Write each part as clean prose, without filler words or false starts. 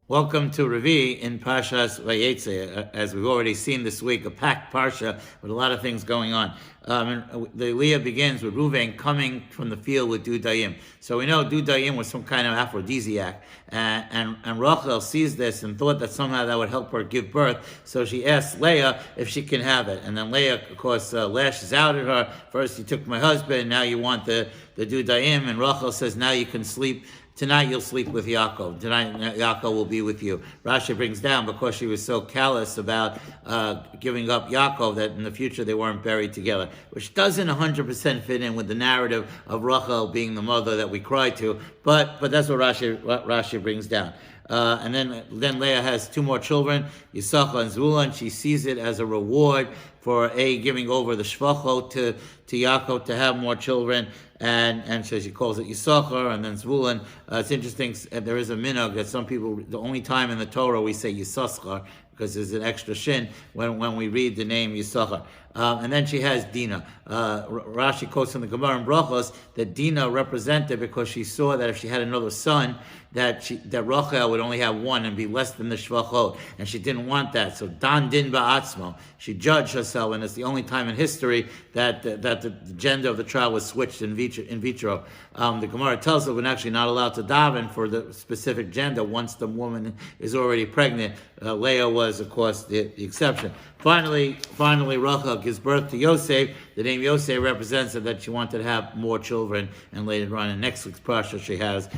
Welcome to Rabbi in Parshas Vayeitzei. As we've already seen this week, a packed parsha with a lot of things going on. The Leah begins with Reuven coming from the field with Dudayim. So we know Dudayim was some kind of aphrodisiac, and Rachel sees this and thought that somehow that would help her give birth. So she asks Leah if she can have it, and then Leah, of course, lashes out at her. First, you took my husband, now you want the Dudayim, and Rachel says, now you can sleep. Tonight you'll sleep with Yaakov. Tonight Yaakov will be with you. Rashi brings down because she was so callous about giving up Yaakov that in the future they weren't buried together, which doesn't 100% fit in with the narrative of Rachel being the mother that we cry to. But that's what Rashi brings down. And then Leah has two more children, Yisachar and Zvulun. She sees it as a reward for giving over the shvachot to Yaakov to have more children, and so she calls it Yisachar, and then Zvulun. It's interesting, there is a minhag that some people, the only time in the Torah we say Yisachar, because there's an extra shin when we read the name Yisachar. And then she has Dinah. Rashi quotes from the Gemara in Brachos that Dinah represented because she saw that if she had another son, that Rachel would only have one and be less than the shvachot, and she didn't want that. So Dan din ba'atzmo, she judged herself, and it's the only time in history that the gender of the child was switched in vitro. The Gemara tells us we're actually not allowed to daven for the specific gender once the woman is already pregnant. Leah was, of course, the exception. Finally, Rachel gives birth to Yosef. The name Yosef represents that she wanted to have more children, and later on in next week's parsha she has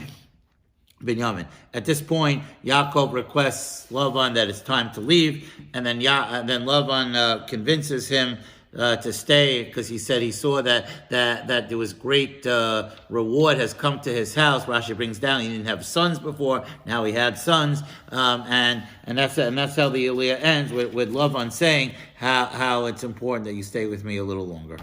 Binyamin. At this point, Yaakov requests Lavan that it's time to leave, and then Lavan convinces him to stay because he said he saw that there was great reward has come to his house. Rashi brings down he didn't have sons before, now he had sons, and that's how the Aliyah ends with Lavan saying how it's important that you stay with me a little longer.